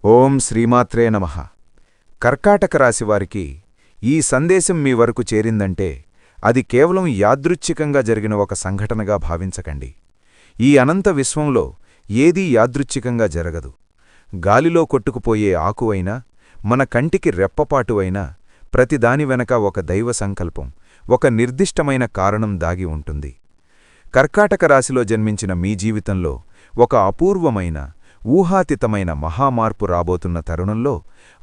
ఓం శ్రీమాత్రే నమః. కర్కాటక రాశివారికి ఈ సందేశం మీ వరకు చేరిందంటే అది కేవలం యాదృచ్ఛికంగా జరిగిన ఒక సంఘటనగా భావించకండి. ఈ అనంత విశ్వంలో ఏదీ యాదృచ్ఛికంగా జరగదు. గాలిలో కొట్టుకుపోయే ఆకు అయినా, మన కంటికి రెప్పపాటు అయినా ప్రతిదాని వెనక ఒక దైవ సంకల్పం, ఒక నిర్దిష్టమైన కారణం దాగి ఉంటుంది. కర్కాటక రాశిలో జన్మించిన మీ జీవితంలో ఒక అపూర్వమైన, ఊహాతీతమైన మహామార్పు రాబోతున్న తరుణంలో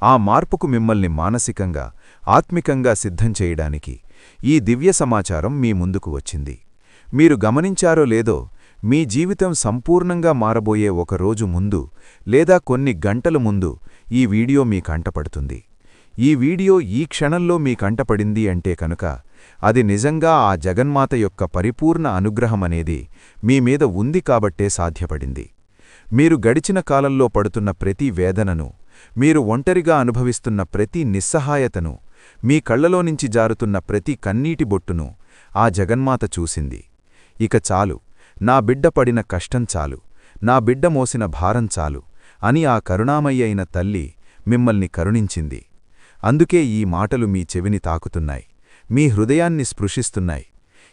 ఆ మార్పుకు మిమ్మల్ని మానసికంగా, ఆత్మికంగా సిద్ధం చేయడానికి ఈ దివ్య సమాచారం మీ ముందుకు వచ్చింది. మీరు గమనించారో లేదో, మీ జీవితం సంపూర్ణంగా మారబోయే ఒక రోజు ముందు లేదా కొన్ని గంటల ముందు ఈ వీడియో మీ కంటపడుతుంది. ఈ వీడియో ఈ క్షణంలో మీ కంటపడింది అంటే కనుక అది నిజంగా ఆ జగన్మాత యొక్క పరిపూర్ణ అనుగ్రహమనేది మీ మీద ఉంది కాబట్టే సాధ్యపడింది. మీరు గడిచిన కాలంలో పడుతున్న ప్రతి వేదనను, మీరు ఒంటరిగా అనుభవిస్తున్న ప్రతి నిస్సహాయతను, మీ కళ్లలోనుంచి జారుతున్న ప్రతి కన్నీటి బొట్టును ఆ జగన్మాత చూసింది. ఇక చాలు, నా బిడ్డ పడిన కష్టం చాలు, నా బిడ్డ మోసిన భారం చాలు అని ఆ కరుణామయ్య అయిన తల్లి మిమ్మల్ని కరుణించింది. అందుకే ఈ మాటలు మీ చెవిని తాకుతున్నాయి, మీ హృదయాన్ని స్పృశిస్తున్నాయి.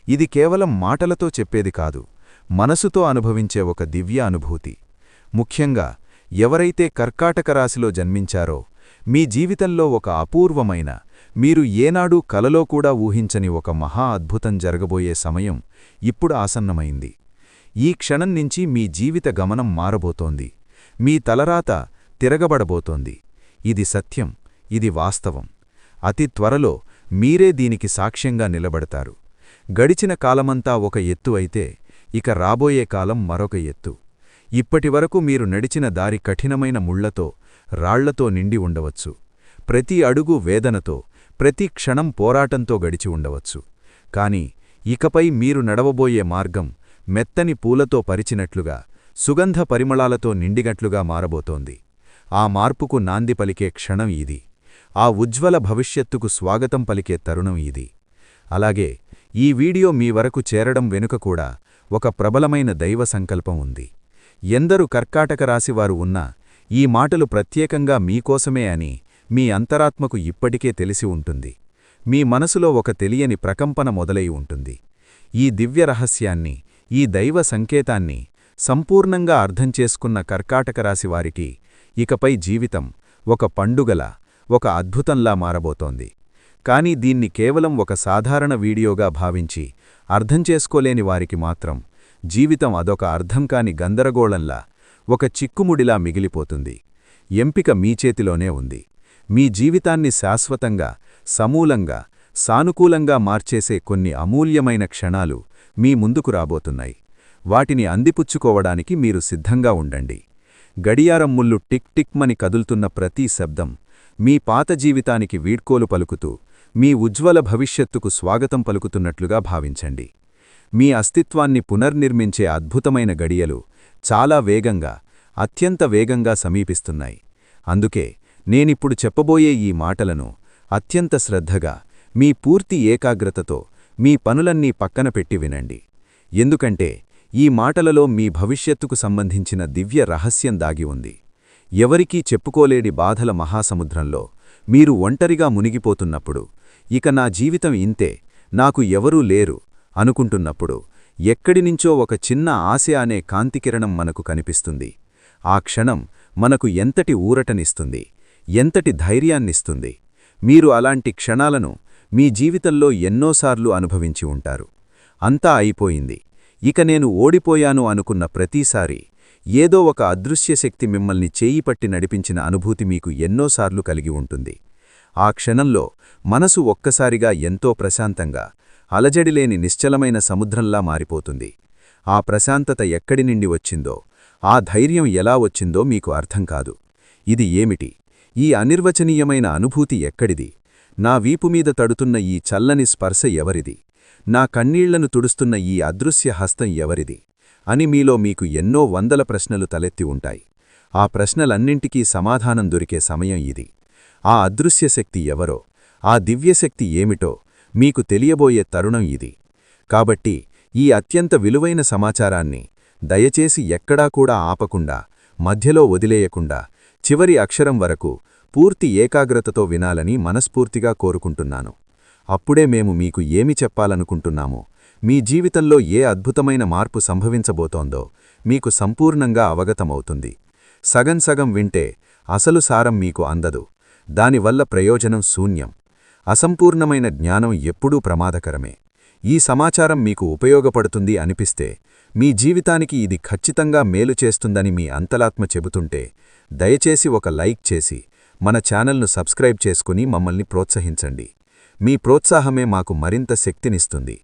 ఇది కేవలం మాటలతో చెప్పేది కాదు, మనసుతో అనుభవించే ఒక దివ్య అనుభూతి. ముఖ్యంగా ఎవరైతే కర్కాటక రాశిలో జన్మించారో, మీ జీవితంలో ఒక అపూర్వమైన, మీరు ఏనాడూ కలలో కూడా ఊహించని ఒక మహా అద్భుతం జరగబోయే సమయం ఇప్పుడు ఆసన్నమైంది. ఈ క్షణం నుంచి మీ జీవిత గమనం మారబోతోంది. మీ తలరాత తిరగబడబోతోంది. ఇది సత్యం, ఇది వాస్తవం. అతి త్వరలో మీరే దీనికి సాక్ష్యంగా నిలబడతారు. గడిచిన కాలమంతా ఒక ఎత్తు అయితే ఇక రాబోయే కాలం మరొక ఎత్తు. ఇప్పటివరకు మీరు నడిచిన దారి కఠినమైన ముళ్లతో, రాళ్లతో నిండి ఉండవచ్చు. ప్రతి అడుగు వేదనతో, ప్రతి క్షణం పోరాటంతో గడిచి ఉండవచ్చు. కాని ఇకపై మీరు నడవబోయే మార్గం మెత్తని పూలతో పరిచినట్లుగా, సుగంధ పరిమళాలతో నిండినట్లుగా మారబోతోంది. ఆ మార్పుకు నాంది పలికే క్షణం ఇది. ఆ ఉజ్వల భవిష్యత్తుకు స్వాగతం పలికే తరుణం ఇది. అలాగే ఈ వీడియో మీ వరకు చేరడం వెనుక కూడా ఒక ప్రబలమైన దైవ సంకల్పం ఉంది. ఎందరు కర్కాటక రాశివారు ఉన్నా ఈ మాటలు ప్రత్యేకంగా మీకోసమే అని మీ అంతరాత్మకు ఇప్పటికే తెలిసి ఉంటుంది. మీ మనసులో ఒక తెలియని ప్రకంపన మొదలై ఉంటుంది. ఈ దివ్య రహస్యాన్ని, ఈ దైవ సంకేతాన్ని సంపూర్ణంగా అర్థం చేసుకున్న కర్కాటక రాశివారికి ఇకపై జీవితం ఒక పండుగలా, ఒక అద్భుతంలా మారబోతోంది. కానీ దీన్ని కేవలం ఒక సాధారణ వీడియోగా భావించి అర్థం చేసుకోలేని వారికి మాత్రం జీవితం అదొక అర్థంకాని గందరగోళంలా, ఒక చిక్కుముడిలా మిగిలిపోతుంది. ఎంపిక మీ చేతిలోనే ఉంది. మీ జీవితాన్ని శాశ్వతంగా, సమూలంగా, సానుకూలంగా మార్చేసే కొన్ని అమూల్యమైన క్షణాలు మీ ముందుకు రాబోతున్నాయి. వాటిని అందిపుచ్చుకోవడానికి మీరు సిద్ధంగా ఉండండి. గడియారం ముళ్ళు టిక్ టిక్మని కదులుతున్న ప్రతి శబ్దం మీ పాత జీవితానికి వీడ్కోలు పలుకుతూ, మీ ఉజ్వల భవిష్యత్తుకు స్వాగతం పలుకుతున్నట్లుగా భావించండి. మీ అస్తిత్వాన్ని పునర్నిర్మించే అద్భుతమైన గడియలు చాలా వేగంగా, అత్యంత వేగంగా సమీపిస్తున్నాయి. అందుకే నేనిప్పుడు చెప్పబోయే ఈ మాటలను అత్యంత శ్రద్ధగా, మీ పూర్తి ఏకాగ్రతతో, మీ పనులన్నీ పక్కన పెట్టి వినండి. ఎందుకంటే ఈ మాటలలో మీ భవిష్యత్తుకు సంబంధించిన దివ్య రహస్యం దాగి ఉంది. ఎవరికీ చెప్పుకోలేని బాధల మహాసముద్రంలో మీరు ఒంటరిగా మునిగిపోతున్నప్పుడు, ఇక నా జీవితం ఇంతే, నాకు ఎవరూ లేరు అనుకుంటున్నప్పుడు, ఎక్కడినుంచో ఒక చిన్న ఆశ అనే కాంతికిరణం మనకు కనిపిస్తుంది. ఆ క్షణం మనకు ఎంతటి ఊరటనిస్తుంది, ఎంతటి ధైర్యాన్నిస్తుంది. మీరు అలాంటి క్షణాలను మీ జీవితంలో ఎన్నోసార్లు అనుభవించి ఉంటారు. అంతా అయిపోయింది, ఇక నేను ఓడిపోయాను అనుకున్న ప్రతిసారీ ఏదో ఒక అదృశ్యశక్తి మిమ్మల్ని చేయిపట్టి నడిపించిన అనుభూతి మీకు ఎన్నోసార్లు కలిగి ఉంటుంది. ఆ క్షణంలో మనసు ఒక్కసారిగా ఎంతో ప్రశాంతంగా, అలజడిలేని నిశ్చలమైన సముద్రంలా మారిపోతుంది. ఆ ప్రశాంతత ఎక్కడి నుండి వచ్చిందో, ఆ ధైర్యం ఎలా వచ్చిందో మీకు అర్థం కాదు. ఇది ఏమిటి? ఈ అనిర్వచనీయమైన అనుభూతి ఎక్కడిది? నా వీపుమీద తడుతున్న ఈ చల్లని స్పర్శ ఎవరిది? నా కన్నీళ్లను తుడుస్తున్న ఈ అదృశ్య హస్తం ఎవరిది? అని మీలో మీకు ఎన్నో వందల ప్రశ్నలు తలెత్తి ఉంటాయి. ఆ ప్రశ్నలన్నింటికీ సమాధానం దొరికే సమయం ఇది. ఆ అదృశ్యశక్తి ఎవరో, ఆ దివ్యశక్తి ఏమిటో మీకు తెలియబోయే తరుణం ఇది. కాబట్టి ఈ అత్యంత విలువైన సమాచారాన్ని దయచేసి ఎక్కడా కూడా ఆపకుండా, మధ్యలో వదిలేయకుండా చివరి అక్షరం వరకు పూర్తి ఏకాగ్రతతో వినాలని మనస్ఫూర్తిగా కోరుకుంటున్నాను. అప్పుడే మేము మీకు ఏమి చెప్పాలనుకుంటున్నామో, మీ జీవితంలో ఏ అద్భుతమైన మార్పు సంభవించబోతోందో మీకు సంపూర్ణంగా అవగతమవుతుంది. సగం సగం వింటే అసలు సారం మీకు అందదు. దానివల్ల ప్రయోజనం శూన్యం. అసంపూర్ణమైన జ్ఞానం ఎప్పుడూ ప్రమాదకరమే. ఈ సమాచారం మీకు ఉపయోగపడుతుంది అనిపిస్తే, మీ జీవితానికి ఇది ఖచ్చితంగా మేలు చేస్తుందని మీ అంతలాత్మ చెబుతుంటే, దయచేసి ఒక లైక్ చేసి మన ఛానల్ను సబ్స్క్రైబ్ చేసుకుని మమ్మల్ని ప్రోత్సహించండి. మీ ప్రోత్సాహమే మాకు మరింత శక్తినిస్తుంది.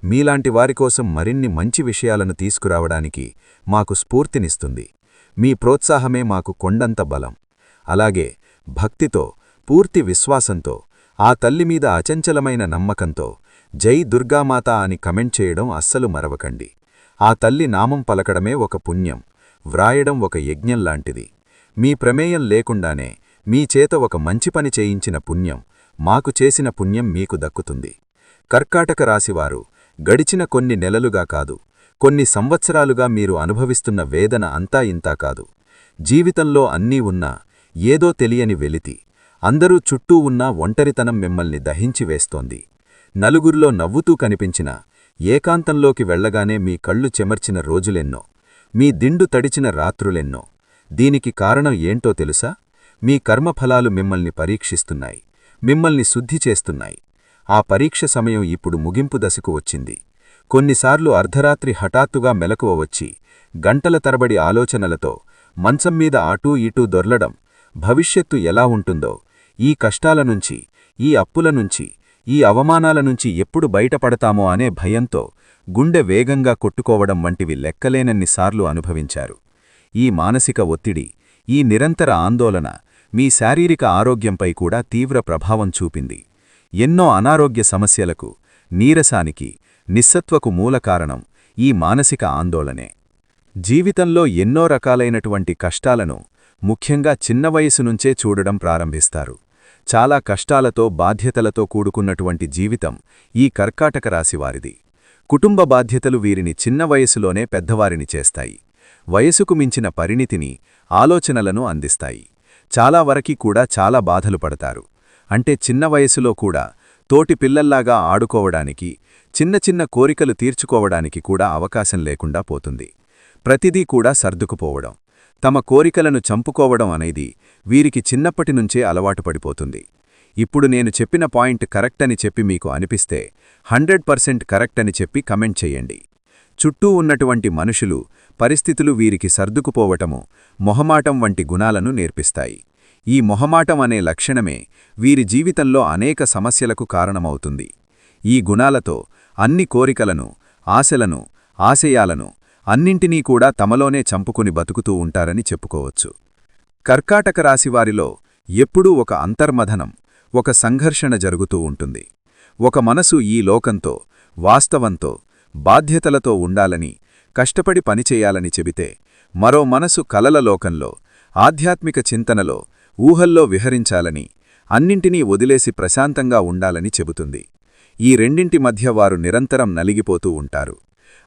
మీలాంటి వారికోసం మరిన్ని మంచి విషయాలను తీసుకురావడానికి మాకు స్ఫూర్తినిస్తుంది. మీ ప్రోత్సాహమే మాకు కొండంత బలం. అలాగే భక్తితో, పూర్తి విశ్వాసంతో, ఆ తల్లిమీద అచంచలమైన నమ్మకంతో జై దుర్గామాత అని కమెంట్ చేయడం అస్సలు మరవకండి. ఆ తల్లి నామం పలకడమే ఒక పుణ్యం, వ్రాయడం ఒక యజ్ఞంలాంటిది. మీ ప్రమేయం లేకుండానే మీ చేత ఒక మంచి పని చేయించిన పుణ్యం, మాకు చేసిన పుణ్యం మీకు దక్కుతుంది. కర్కాటక రాశివారు గడిచిన కొన్ని నెలలుగా కాదు, కొన్ని సంవత్సరాలుగా మీరు అనుభవిస్తున్న వేదన అంతా ఇంతా కాదు. జీవితంలో అన్నీ ఉన్నా ఏదో తెలియని వెలితి, అందరూ చుట్టూ ఉన్న ఒంటరితనం మిమ్మల్ని దహించివేస్తోంది. నలుగురిలో నవ్వుతూ కనిపించిన, ఏకాంతంలోకి వెళ్లగానే మీ కళ్ళు చెమర్చిన రోజులెన్నో, మీ దిండు తడిచిన రాత్రులెన్నో. దీనికి కారణం ఏంటో తెలుసా? మీ కర్మఫలాలు మిమ్మల్ని పరీక్షిస్తున్నాయి, మిమ్మల్ని శుద్ధి చేస్తున్నాయి. ఆ పరీక్ష సమయం ఇప్పుడు ముగింపు దశకు వచ్చింది. కొన్నిసార్లు అర్ధరాత్రి హఠాత్తుగా మెలకువ వచ్చి, గంటల తరబడి ఆలోచనలతో మంచంమీద అటూ ఇటూ దొర్లడం, భవిష్యత్తు ఎలా ఉంటుందో, ఈ కష్టాల నుంచి, ఈ అప్పుల నుంచి, ఈ అవమానాల నుంచి ఎప్పుడు బయటపడతామో అనే భయంతో గుండె వేగంగా కొట్టుకోవడం వంటివి లెక్కలేనన్నిసార్లు అనుభవించారు. ఈ మానసిక ఒత్తిడి, ఈ నిరంతర ఆందోళన మీ శారీరక ఆరోగ్యంపై కూడా తీవ్ర ప్రభావం చూపింది. ఎన్నో అనారోగ్య సమస్యలకు, నీరసానికి, నిస్సత్వకు మూల కారణం ఈ మానసిక ఆందోళనే. జీవితంలో ఎన్నో రకాలైనటువంటి కష్టాలను ముఖ్యంగా చిన్న వయసు నుంచే చూడడం ప్రారంభిస్తారు. చాలా కష్టాలతో, బాధ్యతలతో కూడుకున్నటువంటి జీవితం ఈ కర్కాటక రాశివారిది. కుటుంబ బాధ్యతలు వీరిని చిన్న వయసులోనే పెద్దవారిని చేస్తాయి. వయసుకు మించిన పరిణితిని, ఆలోచనలను అందిస్తాయి. చాలా వరకి కూడా చాలా బాధలు పడతారు. అంటే చిన్న వయసులో కూడా తోటి పిల్లల్లాగా ఆడుకోవడానికి, చిన్న చిన్న కోరికలు తీర్చుకోవడానికి కూడా అవకాశం లేకుండా పోతుంది. ప్రతిదీ కూడా సర్దుకుపోవడం, తమ కోరికలను చంపుకోవడం అనేది వీరికి చిన్నప్పటినుంచే అలవాటు పడిపోతుంది. ఇప్పుడు నేను చెప్పిన పాయింట్ కరెక్ట్ అని చెప్పి మీకు అనిపిస్తే 100% కరెక్ట్ అని చెప్పి కమెంట్ చెయ్యండి. చుట్టూ ఉన్నటువంటి మనుషులు, పరిస్థితులు వీరికి సర్దుకుపోవటము, మొహమాటం వంటి గుణాలను నేర్పిస్తాయి. ఈ మొహమాటం అనే లక్షణమే వీరి జీవితంలో అనేక సమస్యలకు కారణమవుతుంది. ఈ గుణాలతో అన్ని కోరికలను, ఆశలను, ఆశయాలను అన్నింటినీ కూడా తమలోనే చంపుకుని బతుకుతూ ఉంటారని చెప్పుకోవచ్చు. కర్కాటక రాశివారిలో ఎప్పుడూ ఒక అంతర్మథనం, ఒక సంఘర్షణ జరుగుతూ ఉంటుంది. ఒక మనసు ఈ లోకంతో, వాస్తవంతో, బాధ్యతలతో ఉండాలని, కష్టపడి పనిచేయాలని చెబితే, మరో మనసు కలల లోకంలో, ఆధ్యాత్మిక చింతనలో, ఊహల్లో విహరించాలని, అన్నింటినీ వదిలేసి ప్రశాంతంగా ఉండాలని చెబుతుంది. ఈ రెండింటి మధ్య వారు నిరంతరం నలిగిపోతూ ఉంటారు.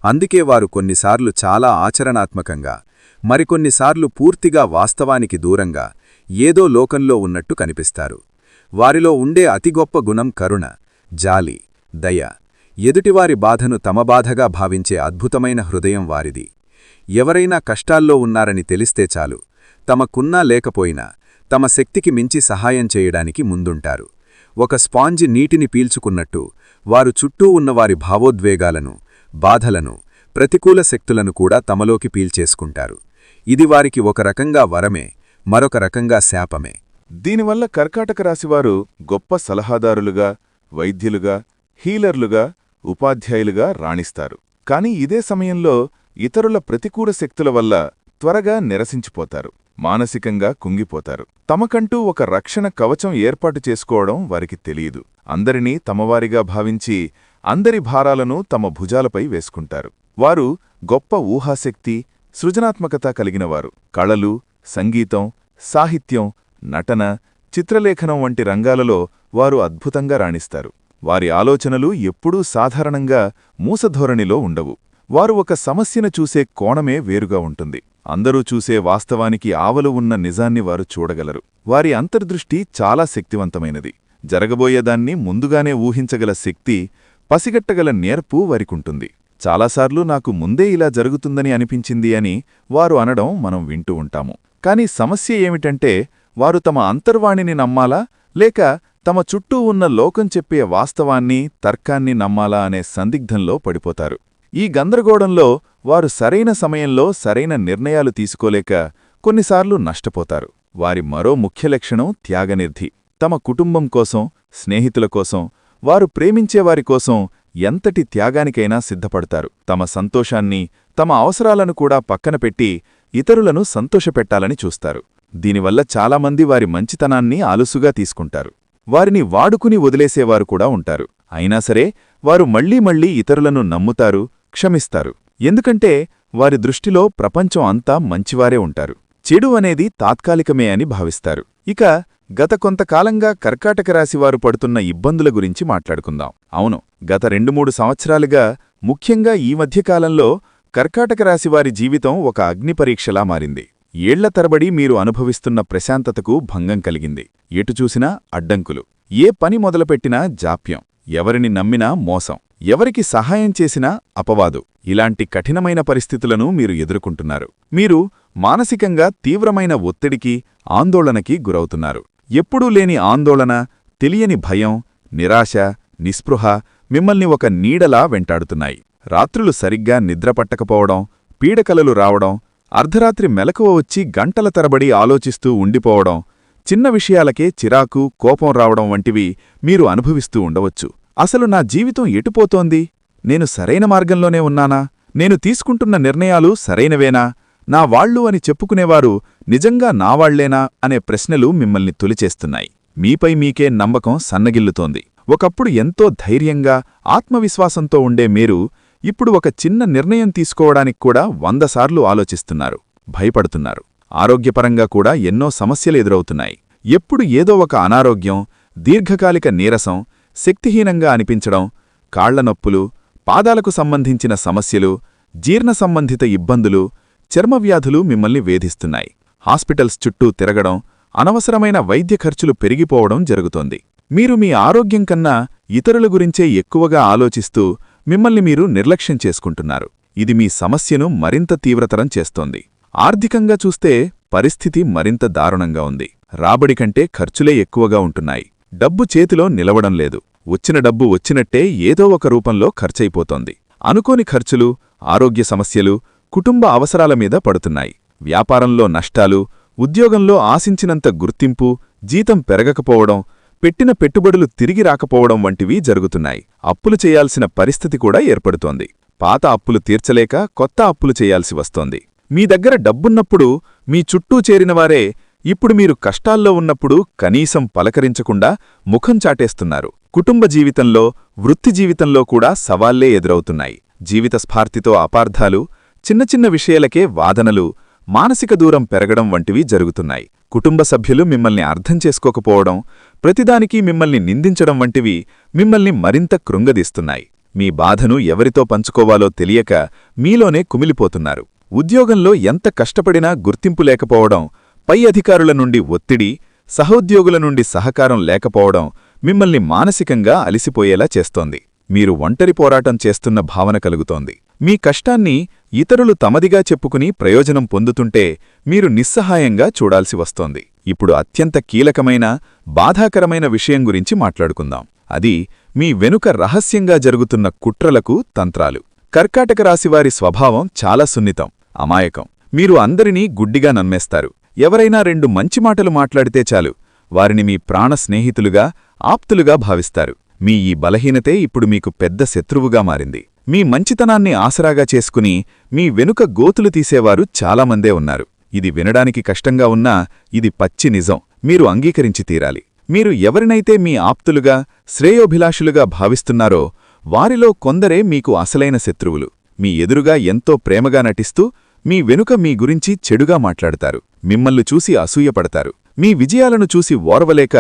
అందుకే వారు కొన్నిసార్లు చాలా ఆచరణాత్మకంగా, మరికొన్నిసార్లు పూర్తిగా వాస్తవానికి దూరంగా ఏదో లోకంలో ఉన్నట్టు కనిపిస్తారు. వారిలో ఉండే అతి గొప్ప గుణం కరుణ, జాలి, దయ. ఎదుటివారి బాధను తమ బాధగా భావించే అద్భుతమైన హృదయం వారిది. ఎవరైనా కష్టాల్లో ఉన్నారని తెలిస్తే చాలు, తమకున్నా లేకపోయినా తమ శక్తికి మించి సహాయం చేయడానికి ముందుంటారు. ఒక స్పాంజి నీటిని పీల్చుకున్నట్టు వారు చుట్టూ ఉన్నవారి భావోద్వేగాలను, బాధలను, ప్రతికూల శక్తులను కూడా తమలోకి పీల్చేసుకుంటారు. ఇది వారికి ఒక రకంగా వరమే, మరొక రకంగా శాపమే. దీనివల్ల కర్కాటక రాశివారు గొప్ప సలహాదారులుగా, వైద్యులుగా, హీలర్లుగా, ఉపాధ్యాయులుగా రాణిస్తారు. కాని ఇదే సమయంలో ఇతరుల ప్రతికూల శక్తుల వల్ల త్వరగా నిరసించిపోతారు, మానసికంగా కుంగిపోతారు. తమకంటూ ఒక రక్షణ కవచం ఏర్పాటు చేసుకోవడం వారికి తెలియదు. అందరినీ తమవారిగా భావించి అందరి భారాలను తమ భుజాలపై వేసుకుంటారు. వారు గొప్ప ఊహాశక్తి, సృజనాత్మకత కలిగినవారు. కళలు, సంగీతం, సాహిత్యం, నటన, చిత్రలేఖనం వంటి రంగాలలో వారు అద్భుతంగా రాణిస్తారు. వారి ఆలోచనలు ఎప్పుడూ సాధారణంగా మూసధోరణిలో ఉండవు. వారు ఒక సమస్యను చూసే కోణమే వేరుగా ఉంటుంది. అందరూ చూసే వాస్తవానికి ఆవలు ఉన్న నిజాన్ని వారు చూడగలరు. వారి అంతర్దృష్టి చాలా శక్తివంతమైనది. జరగబోయేదాన్ని ముందుగానే ఊహించగల శక్తి, పసిగట్టగల నేర్పు వారికుంటుంది. చాలాసార్లు నాకు ముందే ఇలా జరుగుతుందని అనిపించింది అని వారు అనడం మనం వింటూ ఉంటాము. కాని సమస్య ఏమిటంటే, వారు తమ అంతర్వాణిని నమ్మాలా లేక తమ చుట్టూ ఉన్న లోకం చెప్పే వాస్తవాన్ని, తర్కాన్ని నమ్మాలా అనే సందిగ్ధంలో పడిపోతారు. ఈ గందరగోళంలో వారు సరైన సమయంలో సరైన నిర్ణయాలు తీసుకోలేక కొన్నిసార్లు నష్టపోతారు. వారి మరో ముఖ్య లక్షణం త్యాగనిర్ధి. తమ కుటుంబం కోసం, స్నేహితుల కోసం, వారు ప్రేమించేవారి కోసం ఎంతటి త్యాగానికైనా సిద్ధపడతారు. తమ సంతోషాన్ని, తమ అవసరాలను కూడా పక్కన పెట్టి ఇతరులను సంతోషపెట్టాలని చూస్తారు. దీనివల్ల చాలామంది వారి మంచితనాన్ని ఆలుసుగా తీసుకుంటారు. వారిని వాడుకుని వదిలేసేవారు కూడా ఉంటారు. అయినా సరే వారు మళ్లీ మళ్లీ ఇతరులను నమ్ముతారు, క్షమిస్తారు. ఎందుకంటే వారి దృష్టిలో ప్రపంచం అంతా మంచివారే ఉంటారు. చెడు అనేది తాత్కాలికమే అని భావిస్తారు. ఇక గత కొంతకాలంగా కర్కాటక రాశివారు పడుతున్న ఇబ్బందుల గురించి మాట్లాడుకుందాం. అవును, గత 2-3 సంవత్సరాలుగా, ముఖ్యంగా ఈ మధ్యకాలంలో కర్కాటక రాశివారి జీవితం ఒక అగ్నిపరీక్షలా మారింది. ఏళ్ల తరబడి మీరు అనుభవిస్తున్న ప్రశాంతతకు భంగం కలిగింది. ఎటు చూసినా అడ్డంకులు. ఏ పని మొదలుపెట్టినా జాప్యం. ఎవరిని నమ్మినా మోసం. ఎవరికి సహాయం చేసినా అపవాదు. ఇలాంటి కఠినమైన పరిస్థితులను మీరు ఎదుర్కొంటున్నారు. మీరు మానసికంగా తీవ్రమైన ఒత్తిడికి, ఆందోళనకి గురవుతున్నారు. ఎప్పుడూ లేని ఆందోళన, తెలియని భయం, నిరాశ, నిస్పృహ మిమ్మల్ని ఒక నీడలా వెంటాడుతున్నాయి. రాత్రులు సరిగ్గా నిద్రపట్టకపోవడం, పీడకలలు రావడం, అర్ధరాత్రి మెలకువ వచ్చి గంటల తరబడి ఆలోచిస్తూ ఉండిపోవడం, చిన్న విషయాలకే చిరాకు, కోపం రావడం వంటివి మీరు అనుభవిస్తూ ఉండవచ్చు. అసలు నా జీవితం ఎటుపోతోంది? నేను సరైన మార్గంలోనే ఉన్నానా? నేను తీసుకుంటున్న నిర్ణయాలు సరైనవేనా? నా వాళ్ళు అని చెప్పుకునేవారు నిజంగా నావాళ్లేనా అనే ప్రశ్నలు మిమ్మల్ని తొలిచేస్తున్నాయి. మీపై మీకే నమ్మకం సన్నగిల్లుతోంది. ఒకప్పుడు ఎంతో ధైర్యంగా, ఆత్మవిశ్వాసంతో ఉండే మీరు ఇప్పుడు ఒక చిన్న నిర్ణయం తీసుకోవడానికి కూడా 100 సార్లు ఆలోచిస్తున్నారు, భయపడుతున్నారు. ఆరోగ్యపరంగా కూడా ఎన్నో సమస్యలు ఎదురవుతున్నాయి. ఎప్పుడు ఏదో ఒక అనారోగ్యం, దీర్ఘకాలిక నీరసం, శక్తిహీనంగా అనిపించడం, కాళ్ల నొప్పులు, పాదాలకు సంబంధించిన సమస్యలు, జీర్ణ సంబంధిత ఇబ్బందులు, చర్మవ్యాధులు మిమ్మల్ని వేధిస్తున్నాయి. హాస్పిటల్స్ చుట్టూ తిరగడం, అనవసరమైన వైద్య ఖర్చులు పెరిగిపోవడం జరుగుతోంది. మీరు మీ ఆరోగ్యం కన్నా ఇతరుల గురించే ఎక్కువగా ఆలోచిస్తూ మిమ్మల్ని మీరు నిర్లక్ష్యం చేసుకుంటున్నారు. ఇది మీ సమస్యను మరింత తీవ్రతరం చేస్తోంది. ఆర్థికంగా చూస్తే పరిస్థితి మరింత దారుణంగా ఉంది. రాబడి కంటే ఖర్చులే ఎక్కువగా ఉంటున్నాయి. డబ్బు చేతిలో నిలవడం లేదు. వచ్చిన డబ్బు వచ్చినట్టే ఏదో ఒక రూపంలో ఖర్చయిపోతోంది. అనుకోని ఖర్చులు, ఆరోగ్య సమస్యలు, కుటుంబ అవసరాల మీద పడుతున్నాయి. వ్యాపారంలో నష్టాలు, ఉద్యోగంలో ఆశించినంత గుర్తింపు, జీతం పెరగకపోవడం, పెట్టిన పెట్టుబడులు తిరిగి రాకపోవడం వంటివి జరుగుతున్నాయి. అప్పులు చేయాల్సిన పరిస్థితి కూడా ఏర్పడుతోంది. పాత అప్పులు తీర్చలేక కొత్త అప్పులు చేయాల్సి వస్తోంది. మీ దగ్గర డబ్బున్నప్పుడు మీ చుట్టూ చేరినవారే ఇప్పుడు మీరు కష్టాల్లో ఉన్నప్పుడు కనీసం పలకరించకుండా ముఖం చాటేస్తున్నారు. కుటుంబ జీవితంలో, వృత్తి జీవితంలో కూడా సవాళ్లే ఎదురవుతున్నాయి. జీవిత స్ఫార్తితో అపార్థాలు, చిన్న చిన్న విషయాలకే వాదనలు, మానసిక దూరం పెరగడం వంటివి జరుగుతున్నాయి. కుటుంబ సభ్యులు మిమ్మల్ని అర్థం చేసుకోకపోవడం, ప్రతిదానికీ మిమ్మల్ని నిందించడం వంటివి మిమ్మల్ని మరింత కృంగదీస్తున్నాయి. మీ బాధను ఎవరితో పంచుకోవాలో తెలియక మీలోనే కుమిలిపోతున్నారు. ఉద్యోగంలో ఎంత కష్టపడినా గుర్తింపు లేకపోవడం, పై అధికారుల నుండి ఒత్తిడి, సహోద్యోగుల నుండి సహకారం లేకపోవడం మిమ్మల్ని మానసికంగా అలిసిపోయేలా చేస్తోంది. మీరు ఒంటరి పోరాటం చేస్తున్న భావన కలుగుతోంది. మీ కష్టాన్ని ఇతరులు తమదిగా చెప్పుకుని ప్రయోజనం పొందుతుంటే మీరు నిస్సహాయంగా చూడాల్సి వస్తోంది. ఇప్పుడు అత్యంత కీలకమైన, బాధాకరమైన విషయం గురించి మాట్లాడుకుందాం. అది మీ వెనుక రహస్యంగా జరుగుతున్న కుట్రలకు తంత్రాలు. కర్కాటక రాశివారి స్వభావం చాలా సున్నితం, అమాయకం. మీరు అందరినీ గుడ్డిగా నమ్మేస్తారు. ఎవరైనా 2 మంచి మాటలు మాట్లాడితే చాలు, వారిని మీ ప్రాణ స్నేహితులుగా, ఆప్తులుగా భావిస్తారు. మీ ఈ బలహీనతే ఇప్పుడు మీకు పెద్ద శత్రువుగా మారింది. మీ మంచితనాన్ని ఆసరాగా చేసుకుని మీ వెనుక గోతులు తీసేవారు చాలామందే ఉన్నారు. ఇది వినడానికి కష్టంగా ఉన్నా ఇది పచ్చి నిజం. మీరు అంగీకరించి తీరాలి. మీరు ఎవరినైతే మీ ఆప్తులుగా, శ్రేయోభిలాషులుగా భావిస్తున్నారో వారిలో కొందరే మీకు అసలైన శత్రువులు. మీ ఎదురుగా ఎంతో ప్రేమగా నటిస్తూ మీ వెనుక మీ గురించి చెడుగా మాట్లాడతారు. మిమ్మల్ని చూసి అసూయపడతారు. మీ విజయాలను చూసి ఓర్వలేక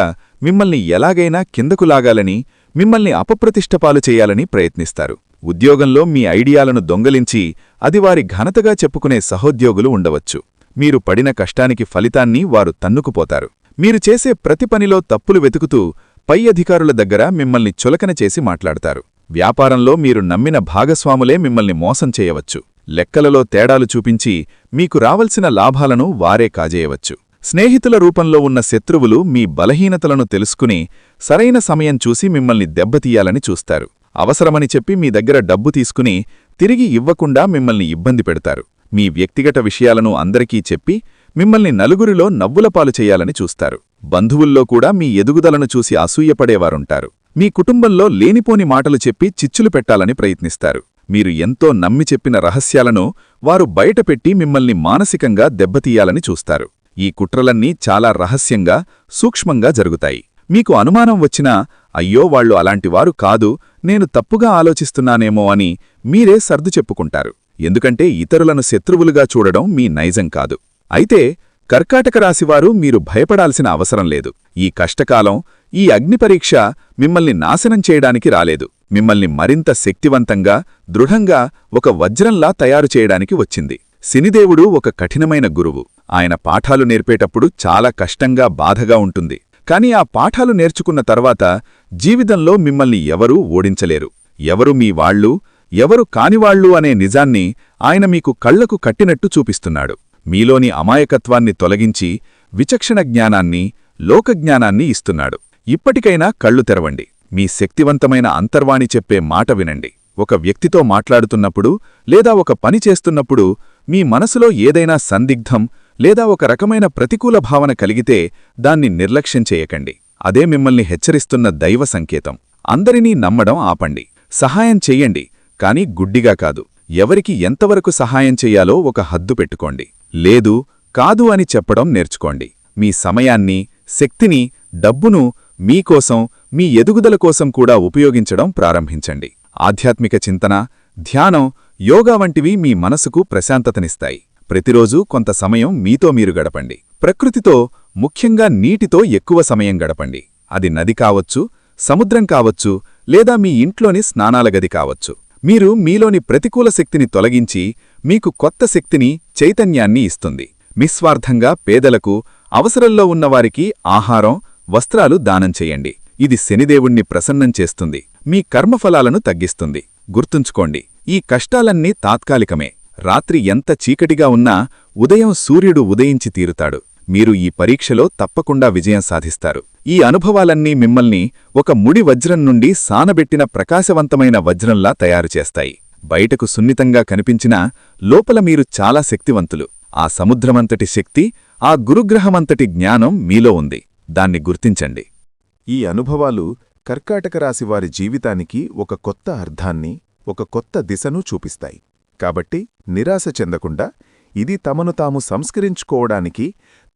మిమ్మల్ని ఎలాగైనా కిందకు లాగాలని, మిమ్మల్ని అపప్రతిష్టపాలు చేయాలని ప్రయత్నిస్తారు. ఉద్యోగంలో మీ ఐడియాలను దొంగలించి అది వారి ఘనతగా చెప్పుకునే సహోద్యోగులు ఉండవచ్చు. మీరు పడిన కష్టానికి ఫలితాన్ని వారు తన్నుకుపోతారు. మీరు చేసే ప్రతి పనిలో తప్పులు వెతుకుతూ పై అధికారుల దగ్గర మిమ్మల్ని చులకన చేసి మాట్లాడతారు. వ్యాపారంలో మీరు నమ్మిన భాగస్వాములే మిమ్మల్ని మోసం చేయవచ్చు. లెక్కలలో తేడాలు చూపించి మీకు రావలసిన లాభాలను వారే కాజేయవచ్చు. స్నేహితుల రూపంలో ఉన్న శత్రువులు మీ బలహీనతలను తెలుసుకుని సరైన సమయం చూసి మిమ్మల్ని దెబ్బతీయాలని చూస్తారు. అవసరమని చెప్పి మీ దగ్గర డబ్బు తీసుకుని తిరిగి ఇవ్వకుండా మిమ్మల్ని ఇబ్బంది పెడతారు. మీ వ్యక్తిగత విషయాలను అందరికీ చెప్పి మిమ్మల్ని నలుగురిలో నవ్వులపాలు చెయ్యాలని చూస్తారు. బంధువుల్లో కూడా మీ ఎదుగుదలను చూసి అసూయపడేవారుంటారు. మీ కుటుంబంలో లేనిపోని మాటలు చెప్పి చిచ్చులు పెట్టాలని ప్రయత్నిస్తారు. మీరు ఎంతో నమ్మి చెప్పిన రహస్యాలను వారు బయటపెట్టి మిమ్మల్ని మానసికంగా దెబ్బతీయాలని చూస్తారు. ఈ కుట్రలన్నీ చాలా రహస్యంగా, సూక్ష్మంగా జరుగుతాయి. మీకు అనుమానం వచ్చినా అయ్యో వాళ్లు అలాంటివారు కాదు, నేను తప్పుగా ఆలోచిస్తున్నానేమో అని మీరే సర్దు చెప్పుకుంటారు. ఎందుకంటే ఇతరులను శత్రువులుగా చూడడం మీ నైజం కాదు. అయితే కర్కాటక రాశివారు మీరు భయపడాల్సిన అవసరం లేదు. ఈ కష్టకాలం, ఈ అగ్నిపరీక్ష మిమ్మల్ని నాశనం చేయడానికి రాలేదు. మిమ్మల్ని మరింత శక్తివంతంగా, దృఢంగా ఒక వజ్రంలా తయారు చేయడానికి వచ్చింది. శనిదేవుడు ఒక కఠినమైన గురువు. ఆయన పాఠాలు నేర్పేటప్పుడు చాలా కష్టంగా, బాధగా ఉంటుంది. కాని ఆ పాఠాలు నేర్చుకున్న తర్వాత జీవితంలో మిమ్మల్ని ఎవరూ ఓడించలేరు. ఎవరు మీ వాళ్ళు, ఎవరు కానివాళ్లు అనే నిజాన్ని ఆయన మీకు కళ్లకు కట్టినట్టు చూపిస్తున్నాడు. మీలోని అమాయకత్వాన్ని తొలగించి విచక్షణ జ్ఞానాన్ని, లోకజ్ఞానాన్ని ఇస్తున్నాడు. ఇప్పటికైనా కళ్ళు తెరవండి. మీ శక్తివంతమైన అంతర్వాణి చెప్పే మాట వినండి. ఒక వ్యక్తితో మాట్లాడుతున్నప్పుడు లేదా ఒక పని చేస్తున్నప్పుడు మీ మనసులో ఏదైనా సందిగ్ధం లేదా ఒక రకమైన ప్రతికూల భావన కలిగితే దాన్ని నిర్లక్ష్యం చేయకండి. అదే మిమ్మల్ని హెచ్చరిస్తున్న దైవ సంకేతం. అందరినీ నమ్మడం ఆపండి. సహాయం చెయ్యండి, కాని గుడ్డిగా కాదు. ఎవరికి ఎంతవరకు సహాయం చెయ్యాలో ఒక హద్దు పెట్టుకోండి. లేదు, కాదు అని చెప్పడం నేర్చుకోండి. మీ సమయాన్ని, శక్తిని, డబ్బును మీకోసం, మీ ఎదుగుదల కోసం కూడా ఉపయోగించడం ప్రారంభించండి. ఆధ్యాత్మిక చింతన, ధ్యానం, యోగా వంటివి మీ మనసుకు ప్రశాంతతనిస్తాయి. ప్రతిరోజూ కొంత సమయం మీతో మీరు గడపండి. ప్రకృతితో, ముఖ్యంగా నీటితో ఎక్కువ సమయం గడపండి. అది నది కావచ్చు, సముద్రం కావచ్చు, లేదా మీ ఇంట్లోని స్నానాల గది కావచ్చు. మీరు మీలోని ప్రతికూల శక్తిని తొలగించి మీకు కొత్త శక్తిని, చైతన్యాన్ని ఇస్తుంది. నిస్వార్థంగా పేదలకు, అవసరంలో ఉన్నవారికి ఆహారం, వస్త్రాలు దానం చెయ్యండి. ఇది శనిదేవుణ్ణి ప్రసన్నం చేస్తుంది. మీ కర్మఫలాలను తగ్గిస్తుంది. గుర్తుంచుకోండి, ఈ కష్టాలన్నీ తాత్కాలికమే. రాత్రి ఎంత చీకటిగా ఉన్నా ఉదయం సూర్యుడు ఉదయించి తీరుతాడు. మీరు ఈ పరీక్షలో తప్పకుండా విజయం సాధిస్తారు. ఈ అనుభవాలన్నీ మిమ్మల్ని ఒక ముడి వజ్రం నుండి సానబెట్టిన ప్రకాశవంతమైన వజ్రంలా తయారుచేస్తాయి. బయటకు సున్నితంగా కనిపించినా లోపల మీరు చాలా శక్తివంతులు. ఆ సముద్రమంతటి శక్తి, ఆ గురుగ్రహమంతటి జ్ఞానం మీలో ఉంది. దాన్ని గుర్తించండి. ఈ అనుభవాలు కర్కాటక రాశివారి జీవితానికి ఒక కొత్త అర్థాన్ని, ఒక కొత్త దిశను చూపిస్తాయి. కాబట్టి నిరాశ చెందకుండా ఇది తమను తాము సంస్కరించుకోవడానికి,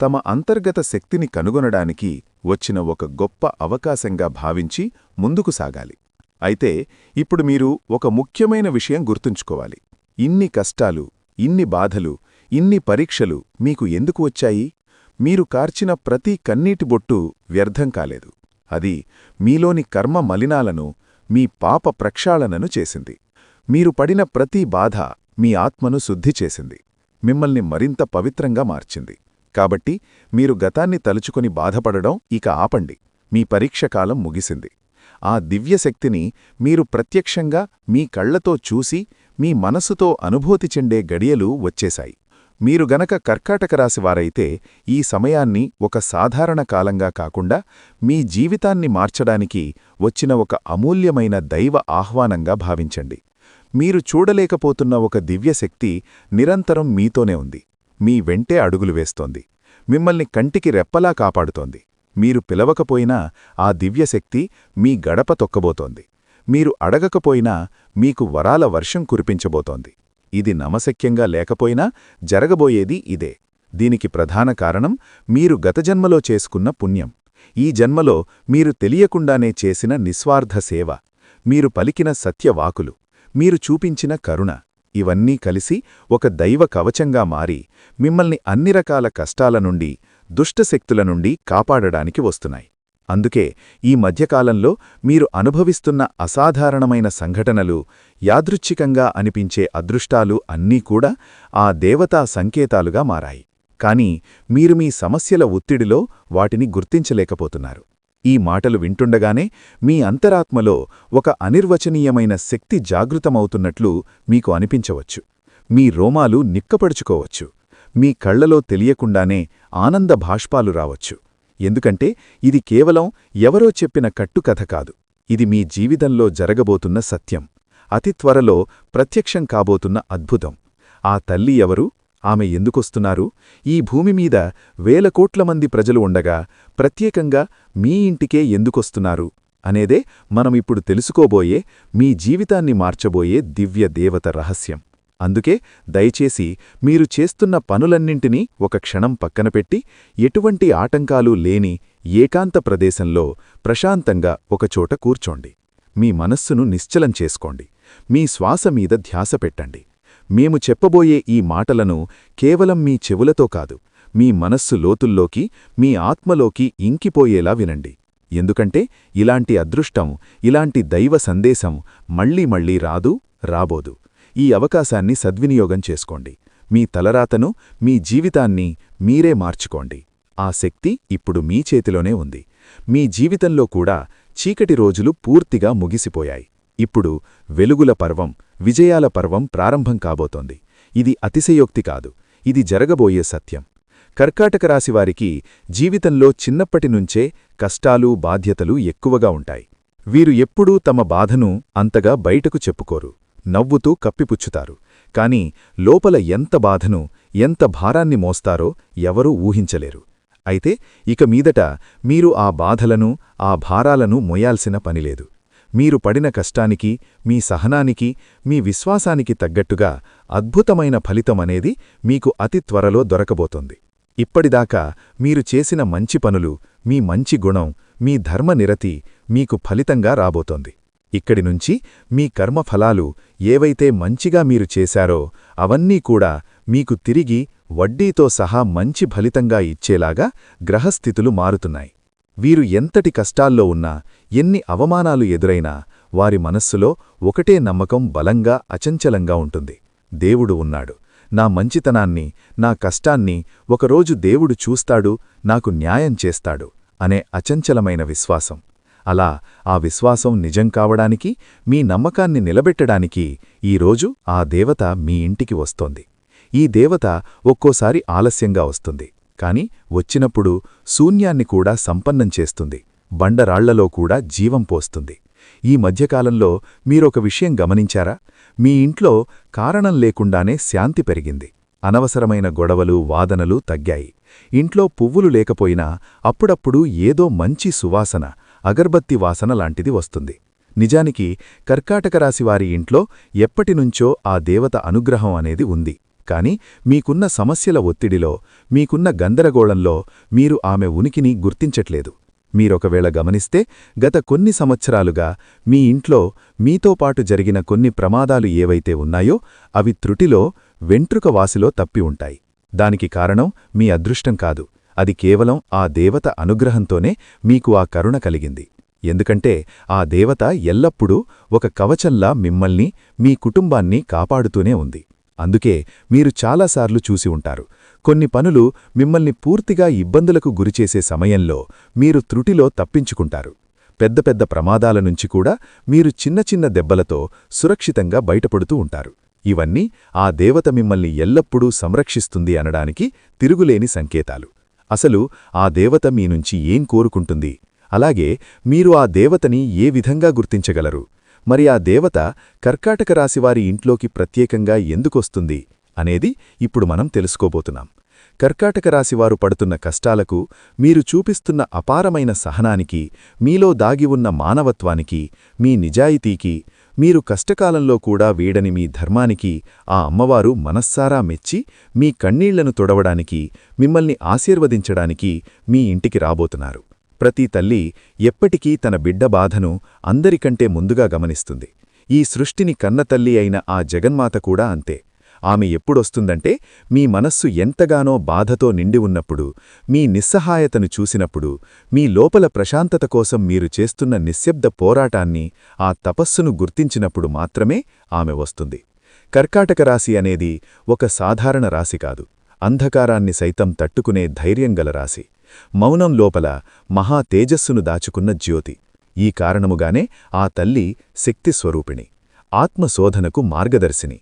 తమ అంతర్గత శక్తిని కనుగొనడానికి వచ్చిన ఒక గొప్ప అవకాశంగా భావించి ముందుకు సాగాలి. అయితే ఇప్పుడు మీరు ఒక ముఖ్యమైన విషయం గుర్తుంచుకోవాలి. ఇన్ని కష్టాలు, ఇన్ని బాధలు, ఇన్ని పరీక్షలు మీకు ఎందుకు వచ్చాయి? మీరు కార్చిన ప్రతి కన్నీటి బొట్టు వ్యర్థం కాలేదు. అది మీలోని కర్మ మలినాలను, మీ పాప ప్రక్షాళనను చేసింది. మీరు పడిన ప్రతి బాధ మీ ఆత్మను శుద్ధి చేసింది, మిమ్మల్ని మరింత పవిత్రంగా మార్చింది. కాబట్టి మీరు గతాన్ని తలుచుకొని బాధపడడం ఇక ఆపండి. మీ పరీక్షకాలం ముగిసింది. ఆ దివ్యశక్తిని మీరు ప్రత్యక్షంగా మీ కళ్లతో చూసి, మీ మనసుతో అనుభూతి చెందే గడియలు వచ్చేశాయి. మీరు గనక కర్కాటక రాశివారైతే ఈ సమయాన్ని ఒక సాధారణ కాలంగా కాకుండా మీ జీవితాన్ని మార్చడానికి వచ్చిన ఒక అమూల్యమైన దైవ ఆహ్వానంగా భావించండి. మీరు చూడలేకపోతున్న ఒక దివ్యశక్తి నిరంతరం మీతోనే ఉంది. మీ వెంటే అడుగులు వేస్తోంది. మిమ్మల్ని కంటికి రెప్పలా కాపాడుతోంది. మీరు పిలవకపోయినా ఆ దివ్యశక్తి మీ గడప తొక్కబోతోంది. మీరు అడగకపోయినా మీకు వరాల వర్షం కురిపించబోతోంది. ఇది నమశక్యంగా లేకపోయినా జరగబోయేది ఇదే. దీనికి ప్రధాన కారణం మీరు గత జన్మలో చేసుకున్న పుణ్యం. ఈ జన్మలో మీరు తెలియకుండానే చేసిన నిస్వార్థ సేవ, మీరు పలికిన సత్యవాకులు, మీరు చూపించిన కరుణ, ఇవన్నీ కలిసి ఒక దైవ కవచంగా మారి మిమ్మల్ని అన్ని రకాల కష్టాల నుండి, దుష్టశక్తుల నుండి కాపాడడానికి వస్తున్నాయి. అందుకే ఈ మధ్యకాలంలో మీరు అనుభవిస్తున్న అసాధారణమైన సంఘటనలు, యాదృచ్ఛికంగా అనిపించే అదృష్టాలు అన్నీ కూడా ఆ దేవతా సంకేతాలుగా మారాయి. కానీ మీరు మీ సమస్యల ఒత్తిడిలో వాటిని గుర్తించలేకపోతున్నారు. ఈ మాటలు వింటుండగానే మీ అంతరాత్మలో ఒక అనిర్వచనీయమైన శక్తి జాగృతమవుతున్నట్లు మీకు అనిపించవచ్చు. మీ రోమాలు నిక్కపడుచుకోవచ్చు. మీ కళ్లలో తెలియకుండానే ఆనంద భాష్పాలు రావచ్చు. ఎందుకంటే ఇది కేవలం ఎవరో చెప్పిన కట్టుకథ కాదు. ఇది మీ జీవితంలో జరగబోతున్న సత్యం, అతి త్వరలో ప్రత్యక్షం కాబోతున్న అద్భుతం. ఆ తల్లి ఎవరు? ఆమె ఎందుకొస్తున్నారు? ఈ భూమిమీద వేల కోట్ల మంది ప్రజలు ఉండగా ప్రత్యేకంగా మీ ఇంటికే ఎందుకొస్తున్నారు అనేదే మనమిప్పుడు తెలుసుకోబోయే, మీ జీవితాన్ని మార్చబోయే దివ్య దేవత రహస్యం. అందుకే దయచేసి మీరు చేస్తున్న పనులన్నింటినీ ఒక క్షణం పక్కనపెట్టి, ఎటువంటి ఆటంకాలు లేని ఏకాంత ప్రదేశంలో ప్రశాంతంగా ఒకచోట కూర్చోండి. మీ మనస్సును నిశ్చలం చేసుకోండి. మీ శ్వాస మీద ధ్యాస పెట్టండి. మేము చెప్పబోయే ఈ మాటలను కేవలం మీ చెవులతో కాదు, మీ మనస్సు లోతుల్లోకి, మీ ఆత్మలోకి ఇంకిపోయేలా వినండి. ఎందుకంటే ఇలాంటి అదృష్టం, ఇలాంటి దైవ సందేశం మళ్ళీ మళ్ళీ రాబోదు. ఈ అవకాశాన్ని సద్వినియోగం చేసుకోండి. మీ తలరాతను, మీ జీవితాన్ని మీరే మార్చుకోండి. ఆ శక్తి ఇప్పుడు మీ చేతిలోనే ఉంది. మీ జీవితంలో కూడా చీకటి రోజులు పూర్తిగా ముగిసిపోయాయి. ఇప్పుడు వెలుగుల పర్వం, విజయాల పర్వం ప్రారంభం కాబోతోంది. ఇది అతిశయోక్తి కాదు, ఇది జరగబోయే సత్యం. కర్కాటక రాశివారికి జీవితంలో చిన్నప్పటినుంచే కష్టాలు, బాధ్యతలు ఎక్కువగా ఉంటాయి. వీరు ఎప్పుడూ తమ బాధను అంతగా బయటకు చెప్పుకోరు, నవ్వుతూ కప్పిపుచ్చుతారు. కాని లోపల ఎంత బాధను, ఎంత భారాన్ని మోస్తారో ఎవరూ ఊహించలేరు. అయితే ఇక మీదట మీరు ఆ బాధలను, ఆ భారాలను మోయాల్సిన పనిలేదు. మీరు పడిన కష్టానికి, మీ సహనానికి, మీ విశ్వాసానికి తగ్గట్టుగా అద్భుతమైన ఫలితమనేది మీకు అతి త్వరలో దొరకబోతోంది. ఇప్పటిదాకా మీరు చేసిన మంచి పనులు, మీ మంచి గుణం, మీ ధర్మనిరతి మీకు ఫలితంగా రాబోతోంది. ఇక్కడి నుంచి మీ కర్మఫలాలు ఏవైతే మంచిగా మీరు చేశారో అవన్నీ కూడా మీకు తిరిగి వడ్డీతో సహా మంచి ఫలితంగా ఇచ్చేలాగా గ్రహస్థితులు మారుతున్నాయి. వీరు ఎంతటి కష్టాల్లో ఉన్నా, ఎన్ని అవమానాలు ఎదురైనా వారి మనస్సులో ఒకటే నమ్మకం బలంగా, అచంచలంగా ఉంటుంది. దేవుడు ఉన్నాడు. నా మంచితనాన్ని, నా కష్టాన్ని ఒకరోజు దేవుడు చూస్తాడు, నాకు న్యాయం చేస్తాడు అనే అచంచలమైన విశ్వాసం. అలా ఆ విశ్వాసం నిజం కావడానికి, మీ నమ్మకాన్ని నిలబెట్టడానికి ఈరోజు ఆ దేవత మీ ఇంటికి వస్తోంది. ఈ దేవత ఒక్కోసారి ఆలస్యంగా వస్తుంది, కాని వచ్చినప్పుడు శూన్యాన్ని కూడా సంపన్నం చేస్తుంది, బండరాళ్లలో కూడా జీవం పోస్తుంది. ఈ మధ్యకాలంలో మీరొక విషయం గమనించారా? మీ ఇంట్లో కారణం లేకుండానే శాంతి పెరిగింది. అనవసరమైన గొడవలు, వాదనలు తగ్గాయి. ఇంట్లో పువ్వులు లేకపోయినా అప్పుడప్పుడు ఏదో మంచి సువాసన, అగర్బత్తి వాసన లాంటిది వస్తుంది. నిజానికి కర్కాటక రాశివారి ఇంట్లో ఎప్పటినుంచో ఆ దేవత అనుగ్రహం అనేది ఉంది. కాని మీకున్న సమస్యల ఒత్తిడిలో, మీకున్న గందరగోళంలో మీరు ఆమె ఉనికిని గుర్తించట్లేదు. మీరొకవేళ గమనిస్తే గత కొన్ని సంవత్సరాలుగా మీ ఇంట్లో మీతో పాటు జరిగిన కొన్ని ప్రమాదాలు ఏవైతే ఉన్నాయో అవి త్రుటిలో, వెంట్రుక వాసిలో తప్పి ఉంటాయి. దానికి కారణం మీ అదృష్టం కాదు, అది కేవలం ఆ దేవత అనుగ్రహంతోనే మీకు ఆ కరుణ కలిగింది. ఎందుకంటే ఆ దేవత ఎల్లప్పుడూ ఒక కవచంలా మిమ్మల్ని, మీ కుటుంబాన్ని కాపాడుతూనే ఉంది. అందుకే మీరు చాలాసార్లు చూసి ఉంటారు, కొన్ని పనులు మిమ్మల్ని పూర్తిగా ఇబ్బందులకు గురిచేసే సమయంలో మీరు త్రుటిలో తప్పించుకుంటారు. పెద్ద పెద్ద ప్రమాదాల నుంచి కూడా మీరు చిన్న చిన్న దెబ్బలతో సురక్షితంగా బయటపడుతూ ఉంటారు. ఇవన్నీ ఆ దేవత మిమ్మల్ని ఎల్లప్పుడూ సంరక్షిస్తుంది అనడానికి తిరుగులేని సంకేతాలు. అసలు ఆ దేవత మీ నుంచి ఏం కోరుకుంటుంది? అలాగే మీరు ఆ దేవతని ఏ విధంగా గుర్తించగలరు? మరి ఆ దేవత కర్కాటక రాశివారి ఇంట్లోకి ప్రత్యేకంగా ఎందుకొస్తుంది అనేది ఇప్పుడు మనం తెలుసుకోబోతున్నాం. కర్కాటక రాశివారు పడుతున్న కష్టాలకు, మీరు చూపిస్తున్న అపారమైన సహనానికి, మీలో దాగి ఉన్న మానవత్వానికి, మీ నిజాయితీకి, మీరు కష్టకాలంలో కూడా వీడని మీ ధర్మానికి ఆ అమ్మవారు మనస్సారా మెచ్చి మీ కన్నీళ్లను తొడవడానికి, మిమ్మల్ని ఆశీర్వదించడానికి మీ ఇంటికి రాబోతున్నారు. ప్రతి తల్లి ఎప్పటికీ తన బిడ్డ బాధను అందరికంటే ముందుగా గమనిస్తుంది. ఈ సృష్టిని కన్నతల్లి అయిన ఆ జగన్మాత కూడా అంతే. ఆమె ఎప్పుడొస్తుందంటే మీ మనస్సు ఎంతగానో బాధతో నిండి ఉన్నప్పుడు, మీ నిస్సహాయతను చూసినప్పుడు, మీ లోపల ప్రశాంతత కోసం మీరు చేస్తున్న నిశ్శబ్ద పోరాటాన్ని, ఆ తపస్సును గుర్తించినప్పుడు మాత్రమే ఆమె వస్తుంది. కర్కాటక రాశి అనేది ఒక సాధారణ రాశి కాదు. అంధకారాన్ని సైతం తట్టుకునే ధైర్యంగల రాశి. మౌనం లోపల మహా తేజస్సును దాచుకున్న జ్యోతి. ఈ కారణముగానే ఆ తల్లి శక్తిస్వరూపిణి, ఆత్మశోధనకు మార్గదర్శిని.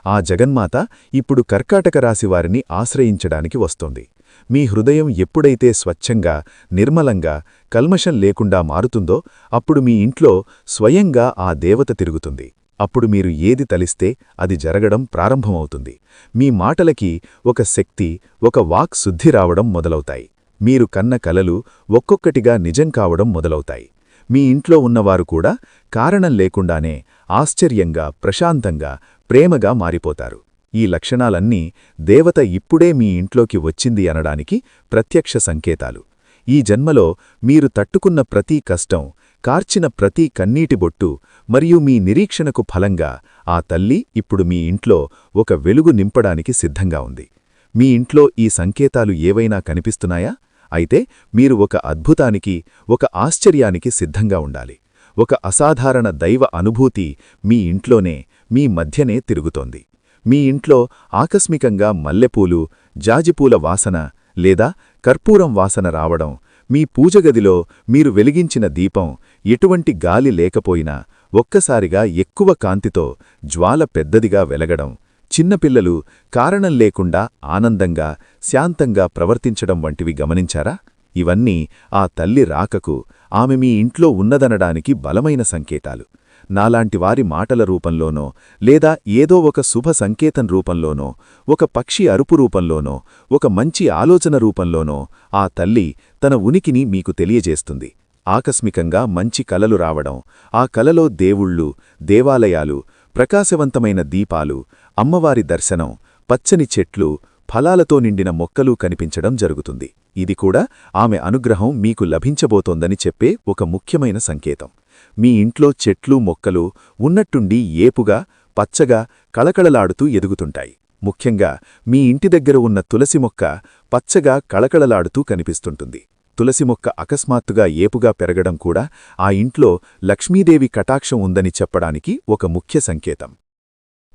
ఆ జగన్మాత ఇప్పుడు కర్కాటక రాశివారిని ఆశ్రయించడానికి వస్తోంది. మీ హృదయం ఎప్పుడైతే స్వచ్ఛంగా, నిర్మలంగా, కల్మషం లేకుండా మారుతుందో అప్పుడు మీ ఇంట్లో స్వయంగా ఆ దేవత తిరుగుతుంది. అప్పుడు మీరు ఏది తలిస్తే అది జరగడం ప్రారంభమవుతుంది. మీ మాటలకి ఒక శక్తి, ఒక వాక్ శుద్ధి రావడం మొదలవుతాయి. మీరు కన్న కలలు ఒక్కొక్కటిగా నిజం కావడం మొదలవుతాయి. మీ ఇంట్లో ఉన్నవారు కూడా కారణం లేకుండానే ఆశ్చర్యంగా, ప్రశాంతంగా, ప్రేమగా మారిపోతారు. ఈ లక్షణాలన్నీ దేవత ఇప్పుడే మీ ఇంట్లోకి వచ్చింది అనడానికి ప్రత్యక్ష సంకేతాలు. ఈ జన్మలో మీరు తట్టుకున్న ప్రతి కష్టం, కార్చిన ప్రతి కన్నీటి బొట్టు మరియు మీ నిరీక్షణకు ఫలంగా ఆ తల్లి ఇప్పుడు మీ ఇంట్లో ఒక వెలుగు నింపడానికి సిద్ధంగా ఉంది. మీ ఇంట్లో ఈ సంకేతాలు ఏవైనా కనిపిస్తున్నాయా? అయితే మీరు ఒక అద్భుతానికి, ఒక ఆశ్చర్యానికి సిద్ధంగా ఉండాలి. ఒక అసాధారణ దైవ అనుభూతి మీ ఇంట్లోనే, మీ మధ్యనే తిరుగుతోంది. మీ ఇంట్లో ఆకస్మికంగా మల్లెపూలు, జాజిపూల వాసన లేదా కర్పూరం వాసన రావడం, మీ పూజగదిలో మీరు వెలిగించిన దీపం ఎటువంటి గాలి లేకపోయినా ఒక్కసారిగా ఎక్కువ కాంతితో జ్వాల పెద్దదిగా వెలగడం, చిన్నపిల్లలు కారణం లేకుండా ఆనందంగా, శాంతంగా ప్రవర్తించడం వంటివి గమనించారా? ఇవన్నీ ఆ తల్లి రాకకు, ఆమె మీ ఇంట్లో ఉన్నదనడానికి బలమైన సంకేతాలు. నాలాంటి వారి మాటల రూపంలోనో, లేదా ఏదో ఒక శుభ సంకేతం రూపంలోనో, ఒక పక్షి అరుపు రూపంలోనో, ఒక మంచి ఆలోచన రూపంలోనో ఆ తల్లి తన ఉనికిని మీకు తెలియజేస్తుంది. ఆకస్మికంగా మంచి కలలు రావడం, ఆ కలలో దేవుళ్ళు, దేవాలయాలు, ప్రకాశవంతమైన దీపాలు, అమ్మవారి దర్శనం, పచ్చని చెట్లు, ఫలాలతో నిండిన మొక్కలు కనిపించడం జరుగుతుంది. ఇది కూడా ఆమె అనుగ్రహం మీకు లభించబోతోందని చెప్పే ఒక ముఖ్యమైన సంకేతం. మీ ఇంట్లో చెట్లు, మొక్కలు ఉన్నట్టుండి ఏపుగా, పచ్చగా, కళకళలాడుతూ ఎదుగుతుంటాయి. ముఖ్యంగా మీ ఇంటి దగ్గర ఉన్న తులసి మొక్క పచ్చగా కళకళలాడుతూ కనిపిస్తుంటుంది. తులసి మొక్క అకస్మాత్తుగా ఏపుగా పెరగడం కూడా ఆ ఇంట్లో లక్ష్మీదేవి కటాక్షం ఉందని చెప్పడానికి ఒక ముఖ్య సంకేతం.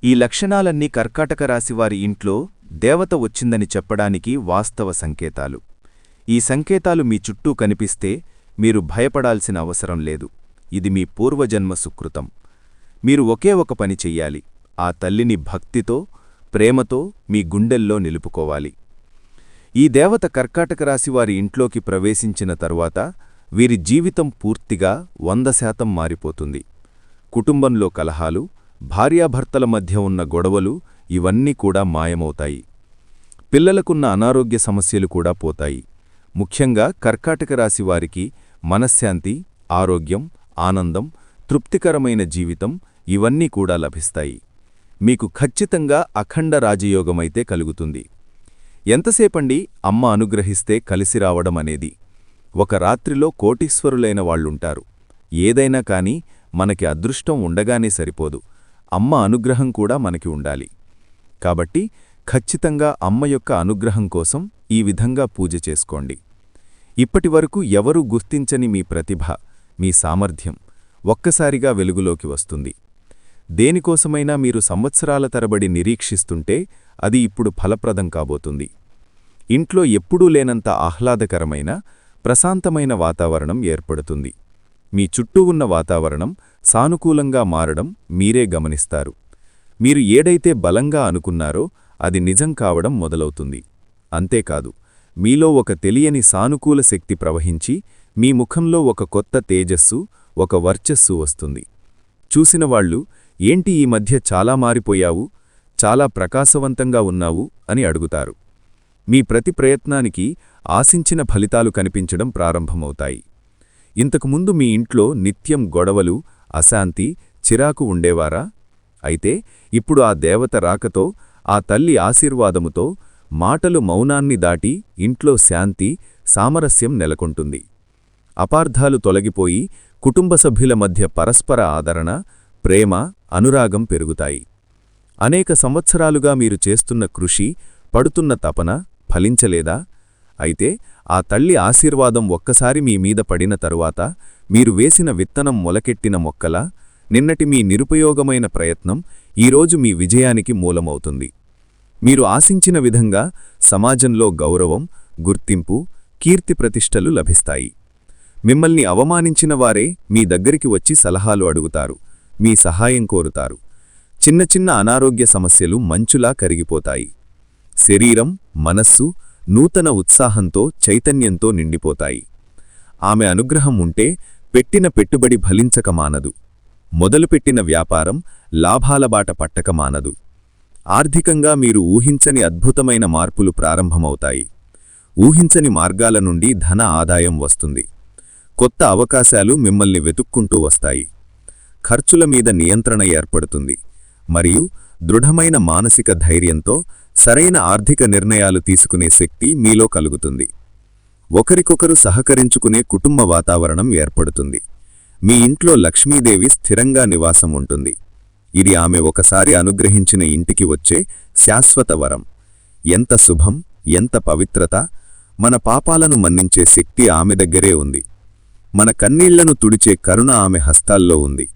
ఈ లక్షణాలన్నీ కర్కాటక రాశివారి ఇంట్లో దేవత వచ్చిందని చెప్పడానికి వాస్తవ సంకేతాలు. ఈ సంకేతాలు మీ చుట్టూ కనిపిస్తే మీరు భయపడాల్సిన అవసరం లేదు. ఇది మీ పూర్వజన్మ సుకృతం. మీరు ఒకే ఒక పని చెయ్యాలి. ఆ తల్లిని భక్తితో, ప్రేమతో మీ గుండెల్లో నిలుపుకోవాలి. ఈ దేవత కర్కాటక రాశివారి ఇంట్లోకి ప్రవేశించిన తరువాత వీరి జీవితం పూర్తిగా 100% మారిపోతుంది. కుటుంబంలో కలహాలు, భార్యాభర్తల మధ్య ఉన్న గొడవలు ఇవన్నీ కూడా మాయమవుతాయి. పిల్లలకున్న అనారోగ్య సమస్యలు కూడా పోతాయి. ముఖ్యంగా కర్కాటక రాశివారికి మనశ్శాంతి, ఆరోగ్యం, ఆనందం, తృప్తికరమైన జీవితం ఇవన్నీ కూడా లభిస్తాయి. మీకు ఖచ్చితంగా అఖండ రాజయోగమైతే కలుగుతుంది. ఎంతసేపండి అమ్మ అనుగ్రహిస్తే కలిసి రావడం అనేది? ఒక రాత్రిలో కోటీశ్వరులైన వాళ్లుంటారు. ఏదైనా కాని మనకి అదృష్టం ఉండగానే సరిపోదు, అమ్మ అనుగ్రహం కూడా మనకి ఉండాలి. కాబట్టి ఖచ్చితంగా అమ్మ యొక్క అనుగ్రహం కోసం ఈ విధంగా పూజ చేసుకోండి. ఇప్పటివరకు ఎవరూ గుర్తించని మీ ప్రతిభ, మీ సామర్థ్యం ఒక్కసారిగా వెలుగులోకి వస్తుంది. దేనికోసమైనా మీరు సంవత్సరాల తరబడి నిరీక్షిస్తుంటే అది ఇప్పుడు ఫలప్రదం కాబోతుంది. ఇంట్లో ఎప్పుడూ లేనంత ఆహ్లాదకరమైన, ప్రశాంతమైన వాతావరణం ఏర్పడుతుంది. మీ చుట్టూ ఉన్న వాతావరణం సానుకూలంగా మారడం మీరే గమనిస్తారు. మీరు ఏదైతే బలంగా అనుకున్నారో అది నిజం కావడం మొదలవుతుంది. అంతేకాదు, మీలో ఒక తెలియని సానుకూల శక్తి ప్రవహించి మీ ముఖంలో ఒక కొత్త తేజస్సు, ఒక వర్చస్సు వస్తుంది. చూసినవాళ్లు, ఏంటి ఈ మధ్య చాలా మారిపోయావు, చాలా ప్రకాశవంతంగా ఉన్నావు అని అడుగుతారు. మీ ప్రతి ప్రయత్నానికి ఆశించిన ఫలితాలు కనిపించడం ప్రారంభమవుతాయి. ఇంతకుముందు మీ ఇంట్లో నిత్యం గొడవలు, అశాంతి, చిరాకు ఉండేవారా? అయితే ఇప్పుడు ఆ దేవత రాకతో, ఆ తల్లి ఆశీర్వాదముతో మాటలు మౌనాన్ని దాటి ఇంట్లో శాంతి, సామరస్యం నెలకొంటుంది. అపార్థాలు తొలగిపోయి కుటుంబ సభ్యుల మధ్య పరస్పర ఆదరణ, ప్రేమ, అనురాగం పెరుగుతాయి. అనేక సంవత్సరాలుగా మీరు చేస్తున్న కృషి, పడుతున్న తపన ఫలించలేదా? అయితే ఆ తల్లి ఆశీర్వాదం ఒక్కసారి మీ మీద పడిన తరువాత మీరు వేసిన విత్తనం మొలకెట్టిన మొక్కలా నిన్నటి మీ నిరుపయోగమైన ప్రయత్నం ఈరోజు మీ విజయానికి మూలమవుతుంది. మీరు ఆశించిన విధంగా సమాజంలో గౌరవం, గుర్తింపు, కీర్తి ప్రతిష్టలు లభిస్తాయి. మిమ్మల్ని అవమానించిన వారే మీ దగ్గరికి వచ్చి సలహాలు అడుగుతారు, మీ సహాయం కోరుతారు. చిన్న చిన్న అనారోగ్య సమస్యలు మంచులా కరిగిపోతాయి. శరీరం, మనస్సు నూతన ఉత్సాహంతో, చైతన్యంతో నిండిపోతాయి. ఆమె అనుగ్రహం ఉంటే పెట్టిన పెట్టుబడి ఫలించక మానదు. మొదలుపెట్టిన వ్యాపారం లాభాల బాట పట్టక మానదు. ఆర్థికంగా మీరు ఊహించని అద్భుతమైన మార్పులు ప్రారంభమవుతాయి. ఊహించని మార్గాల నుండి ధన ఆదాయం వస్తుంది. కొత్త అవకాశాలు మిమ్మల్ని వెతుక్కుంటూ వస్తాయి. ఖర్చుల మీద నియంత్రణ ఏర్పడుతుంది. మరియు దృఢమైన మానసిక ధైర్యంతో సరైన ఆర్థిక నిర్ణయాలు తీసుకునే శక్తి మీలో కలుగుతుంది. ఒకరికొకరు సహకరించుకునే కుటుంబ వాతావరణం ఏర్పడుతుంది. మీ ఇంట్లో లక్ష్మీదేవి స్థిరంగా నివాసం ఉంటుంది. ఇది ఆమె ఒకసారి అనుగ్రహించిన ఇంటికి వచ్చే శాశ్వత వరం. ఎంత శుభం, ఎంత పవిత్రత! మన పాపాలను మన్నించే శక్తి ఆమె దగ్గరే ఉంది. మన కన్నీళ్లను తుడిచే కరుణ ఆమె హస్తాల్లో ఉంది.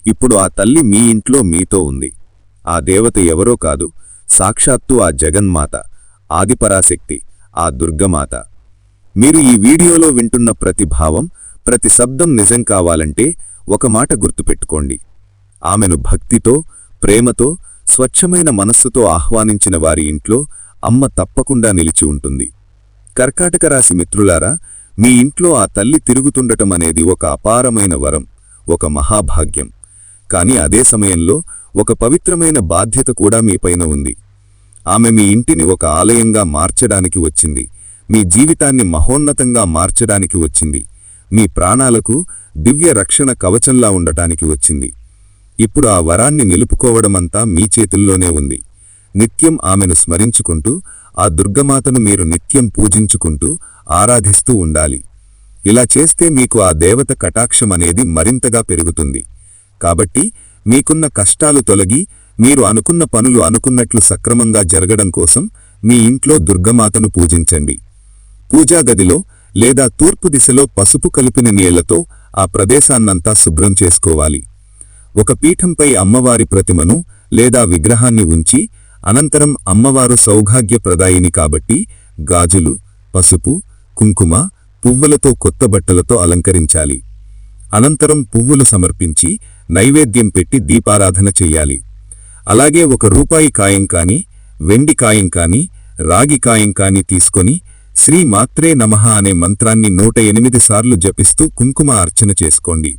ఇప్పుడు ఆ తల్లి మీ ఇంట్లో మీతో ఉంది. ఆ దేవత ఎవరో కాదు, సాక్షాత్తు ఆ జగన్మాత, ఆదిపరాశక్తి, ఆ దుర్గమాత. మీరు ఈ వీడియోలో వింటున్న ప్రతి భావం, ప్రతి శబ్దం నిజం కావాలంటే ఒక మాట గుర్తుపెట్టుకోండి. ఆమెను భక్తితో, ప్రేమతో, స్వచ్ఛమైన మనస్సుతో ఆహ్వానించిన వారి ఇంట్లో అమ్మ తప్పకుండా నిలిచి ఉంటుంది. కర్కాటక రాశి మిత్రులారా, మీ ఇంట్లో ఆ తల్లి తిరుగుతుండటం అనేది ఒక అపారమైన వరం, ఒక మహాభాగ్యం. కాని అదే సమయంలో ఒక పవిత్రమైన బాధ్యత కూడా మీపైన ఉంది. ఆమె మీ ఇంటిని ఒక ఆలయంగా మార్చడానికి వచ్చింది. మీ జీవితాన్ని మహోన్నతంగా మార్చడానికి వచ్చింది. మీ ప్రాణాలకు దివ్య రక్షణ కవచంలా ఉండటానికి వచ్చింది. ఇప్పుడు ఆ వరాన్ని నిలుపుకోవడమంతా మీ చేతుల్లోనే ఉంది. నిత్యం ఆమెను స్మరించుకుంటూ, ఆ దుర్గమాతను మీరు నిత్యం పూజించుకుంటూ, ఆరాధిస్తూ ఉండాలి. ఇలా చేస్తే మీకు ఆ దేవత కటాక్షం అనేది మరింతగా పెరుగుతుంది. కాబట్టి మీకున్న కష్టాలు తొలగి, మీరు అనుకున్న పనులు అనుకున్నట్లు సక్రమంగా జరగడం కోసం మీ ఇంట్లో దుర్గమాతను పూజించండి. పూజాగదిలో లేదా తూర్పు దిశలో పసుపు కలిపిన నీళ్లతో ఆ ప్రదేశాన్నంతా శుభ్రం చేసుకోవాలి. ఒక పీఠంపై అమ్మవారి ప్రతిమను లేదా విగ్రహాన్ని ఉంచి, అనంతరం అమ్మవారు సౌభాగ్యప్రదాయిని కాబట్టి గాజులు, పసుపు, కుంకుమ, పువ్వులతో కొత్త బట్టలతో అలంకరించాలి. అనంతరం పువ్వులు సమర్పించి నైవేద్యం పెట్టి దీపారాధన చెయ్యాలి. అలాగే ₹1 కాయం కాని, వెండి కాయం కాని, రాగి కాయం కాని తీసుకొని శ్రీ మాత్రే నమః అనే మంత్రాన్ని 108 సార్లు జపిస్తూ కుంకుమ అర్చన చేసుకోండి.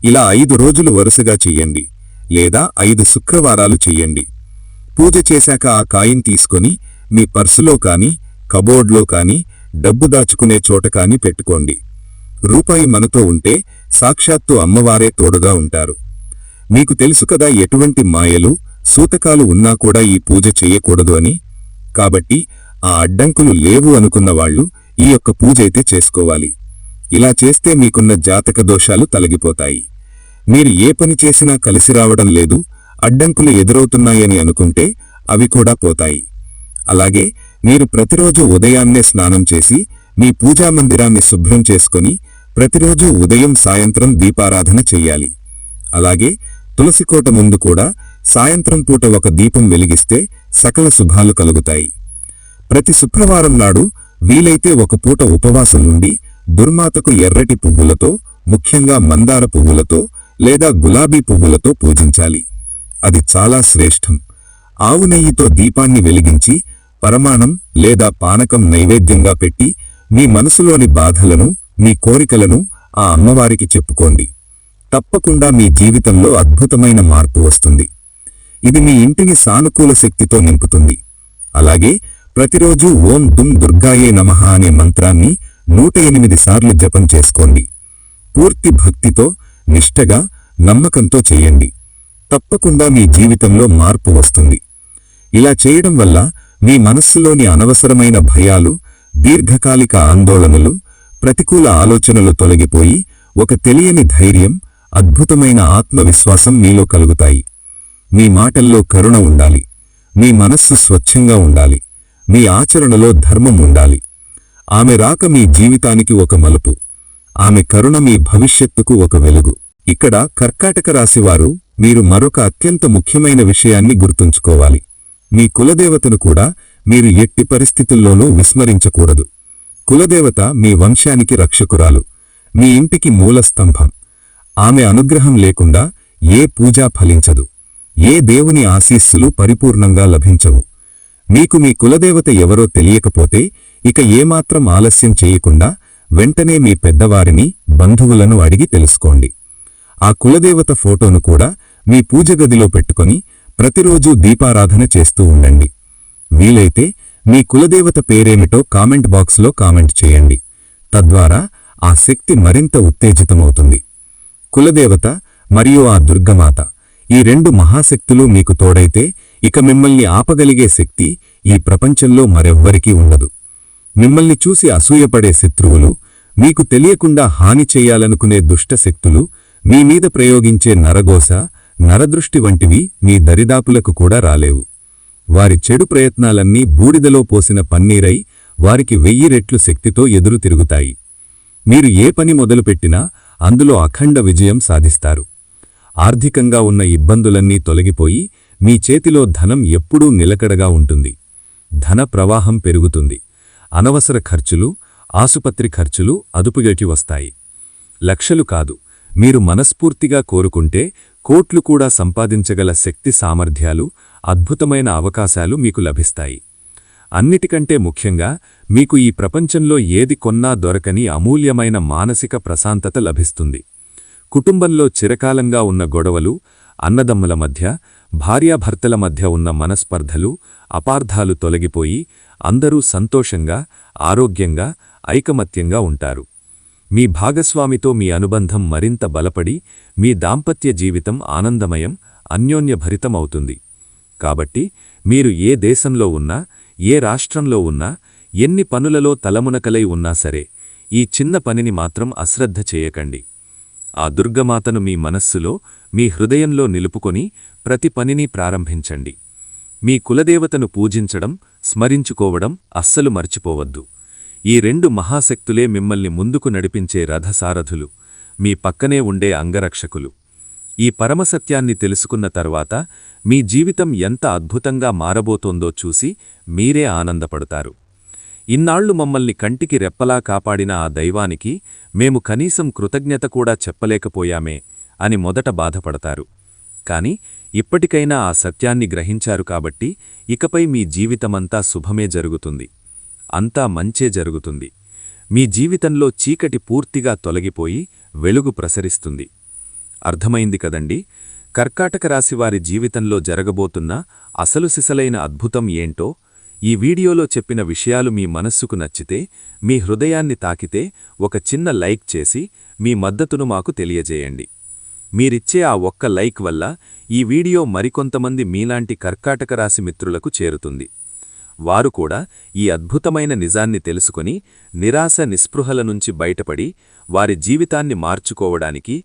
ఇలా 5 రోజులు వరుసగా చెయ్యండి, లేదా 5 శుక్రవారాలు చెయ్యండి. పూజ చేశాక ఆ కాయిన్ తీసుకొని మీ పర్సులో కాని, కబోర్డ్లో కాని, డబ్బు దాచుకునే చోట కాని పెట్టుకోండి. రూపాయి మనతో ఉంటే సాక్షాత్తు అమ్మవారే తోడుగా ఉంటారు. మీకు తెలుసు కదా ఎటువంటి మాయలు, సూతకాలు ఉన్నా కూడా ఈ పూజ చెయ్యకూడదు అని. కాబట్టి ఆ అడ్డంకులు లేవు అనుకున్నవాళ్లు ఈ యొక్క పూజ అయితే చేసుకోవాలి. ఇలా చేస్తే మీకున్న జాతక దోషాలు తొలగిపోతాయి. మీరు ఏ పని చేసినా కలిసి రావడం లేదు, అడ్డంకులు ఎదురవుతున్నాయని అనుకుంటే అవి కూడా పోతాయి. అలాగే మీరు ప్రతిరోజు ఉదయాన్నే స్నానం చేసి మీ పూజామందిరాన్ని శుభ్రం చేసుకొని ప్రతిరోజు ఉదయం సాయంత్రం దీపారాధన చెయ్యాలి. అలాగే తులసికోట ముందు కూడా సాయంత్రం పూట ఒక దీపం వెలిగిస్తే సకల శుభాలు కలుగుతాయి. ప్రతి శుక్రవారం నాడు వీలైతే ఒక పూట ఉపవాసం నుండి దుర్మాతకు ఎర్రటి పువ్వులతో, ముఖ్యంగా మందార పువ్వులతో లేదా గులాబీ పువ్వులతో పూజించాలి. అది చాలా శ్రేష్టం. ఆవు నెయ్యితో దీపాన్ని వెలిగించి పరమాణం లేదా పానకం నైవేద్యంగా పెట్టి మీ మనసులోని బాధలను, మీ కోరికలను ఆ అమ్మవారికి చెప్పుకోండి. తప్పకుండా మీ జీవితంలో అద్భుతమైన మార్పు వస్తుంది. ఇది మీ ఇంటిని సానుకూల శక్తితో నింపుతుంది. అలాగే ప్రతిరోజు ఓం దుమ్ దుర్గాయే నమః అనే మంత్రాన్ని 108 సార్లు జపం చేసుకోండి. పూర్తి భక్తితో, నిష్టగా, నమ్మకంతో చెయ్యండి. తప్పకుండా మీ జీవితంలో మార్పు వస్తుంది. ఇలా చేయడం వల్ల మీ మనస్సులోని అనవసరమైన భయాలు, దీర్ఘకాలిక ఆందోళనలు, ప్రతికూల ఆలోచనలు తొలగిపోయి ఒక తెలియని ధైర్యం, అద్భుతమైన ఆత్మవిశ్వాసం మీలో కలుగుతాయి. మీ మాటల్లో కరుణ ఉండాలి. మీ మనస్సు స్వచ్ఛంగా ఉండాలి. మీ ఆచరణలో ధర్మం ఉండాలి. ఆమె రాక మీ జీవితానికి ఒక మలుపు. ఆమె కరుణ మీ భవిష్యత్తుకు ఒక వెలుగు. ఇక్కడ కర్కాటక రాశివారు మీరు మరొక అత్యంత ముఖ్యమైన విషయాన్ని గుర్తుంచుకోవాలి. మీ కులదేవతను కూడా మీరు ఎట్టి పరిస్థితుల్లోనూ విస్మరించకూడదు. కులదేవత మీ వంశానికి రక్షకురాలు, మీ ఇంటికి మూలస్తంభం. ఆమె అనుగ్రహం లేకుండా ఏ పూజా ఫలించదు, ఏ దేవుని ఆశీస్సులు పరిపూర్ణంగా లభించవు. మీకు మీ కులదేవత ఎవరో తెలియకపోతే ఇక ఏమాత్రం ఆలస్యం చేయకుండా వెంటనే మీ పెద్దవారిని, బంధువులను అడిగి తెలుసుకోండి. ఆ కులదేవత ఫోటోను కూడా మీ పూజగదిలో పెట్టుకొని ప్రతిరోజూ దీపారాధన చేస్తూ ఉండండి. వీలైతే మీ కులదేవత పేరేమిటో కామెంట్ బాక్స్లో కామెంట్ చేయండి. తద్వారా ఆ శక్తి మరింత ఉత్తేజితమవుతుంది. కులదేవత మరియు ఆ దుర్గమాత, ఈ రెండు మహాశక్తులు మీకు తోడైతే ఇక మిమ్మల్ని ఆపగలిగే శక్తి ఈ ప్రపంచంలో మరెవ్వరికీ ఉండదు. మిమ్మల్ని చూసి అసూయపడే శత్రువులు, మీకు తెలియకుండా హాని చెయ్యాలనుకునే దుష్టశక్తులు, మీ మీద ప్రయోగించే నరగోస, నరదృష్టి వంటివి మీ దరిదాపులకు కూడా రాలేవు. వారి చెడు ప్రయత్నాలన్నీ బూడిదలో పోసిన పన్నీరై వారికి 1000 రెట్లు శక్తితో ఎదురు తిరుగుతాయి. మీరు ఏ పని మొదలుపెట్టినా అందులో అఖండ విజయం సాధిస్తారు. ఆర్థికంగా ఉన్న ఇబ్బందులన్నీ తొలగిపోయి మీ చేతిలో ధనం ఎప్పుడూ నిలకడగా ఉంటుంది. ధన ప్రవాహం పెరుగుతుంది. అనవసర ఖర్చులు, ఆసుపత్రి ఖర్చులు అదుపులోకి వస్తాయి. లక్షలు కాదు, మీరు మనస్ఫూర్తిగా కోరుకుంటే కోట్లు కూడా సంపాదించగల శక్తి సామర్థ్యాలు, అద్భుతమైన అవకాశాలు మీకు లభిస్తాయి. అన్నిటికంటే ముఖ్యంగా మీకు ఈ ప్రపంచంలో ఏది కొన్నా దొరకని అమూల్యమైన మానసిక ప్రశాంతత లభిస్తుంది. కుటుంబంలో చిరకాలంగా ఉన్న గొడవలు, అన్నదమ్ముల మధ్య, భార్యాభర్తల మధ్య ఉన్న మనస్పర్ధలు, అపార్థాలు తొలగిపోయి అందరూ సంతోషంగా, ఆరోగ్యంగా, ఐకమత్యంగా ఉంటారు. మీ భాగస్వామితో మీ అనుబంధం మరింత బలపడి మీ దాంపత్య జీవితం ఆనందమయం, అన్యోన్యభరితమవుతుంది. కాబట్టి మీరు ఏ దేశంలో ఉన్నా, ఏ రాష్ట్రంలో ఉన్నా, ఎన్ని పనులలో తలమునకలై ఉన్నా సరే ఈ చిన్న పనిని మాత్రం అశ్రద్ధ చేయకండి. ఆ దుర్గమాతను మీ మనస్సులో, మీ హృదయంలో నిలుపుకొని ప్రతి పనిని ప్రారంభించండి. మీ కులదేవతను పూజించడం, స్మరించుకోవడం అస్సలు మర్చిపోవద్దు. ఈ రెండు మహాశక్తులే మిమ్మల్ని ముందుకు నడిపించే రథసారథులు, మీ పక్కనే ఉండే అంగరక్షకులు. ఈ పరమసత్యాన్ని తెలుసుకున్న తర్వాత మీ జీవితం ఎంత అద్భుతంగా మారబోతోందో చూసి మీరే ఆనందపడతారు. ఇన్నాళ్లు మమ్మల్ని కంటికి రెప్పలా కాపాడిన ఆ దైవానికి మేము కనీసం కృతజ్ఞత కూడా చెప్పలేకపోయామే అని మొదట బాధపడతారు. కాని ఇప్పటికైనా ఆ సత్యాన్ని గ్రహించారు కాబట్టి ఇకపై మీ జీవితమంతా శుభమే జరుగుతుంది. అంతా మంచే జరుగుతుంది. మీ జీవితంలో చీకటి పూర్తిగా తొలగిపోయి వెలుగు ప్రసరిస్తుంది. అర్థమైంది కదండి? కర్కాటక రాశివారి జీవితంలో జరగబోతున్న అసలు సిసలైన అద్భుతం ఏంటో? ఈ వీడియోలో చెప్పిన విషయాలు మీ మనస్సుకు నచ్చితే, మీ హృదయాన్ని తాకితే ఒక చిన్న లైక్ చేసి మీ మద్దతును మాకు తెలియజేయండి. మీరిచ్చే ఆ ఒక్క లైక్ వల్ల ఈ వీడియో మరికొంతమంది మీలాంటి కర్కాటక రాశి మిత్రులకు చేరుతుంది. వారు కూడా ఈ అద్భుతమైన నిజాన్ని తెలుసుకుని నిరాశ నిస్పృహల నుంచి బయటపడి వారి జీవితాన్ని మార్చుకోవడానికి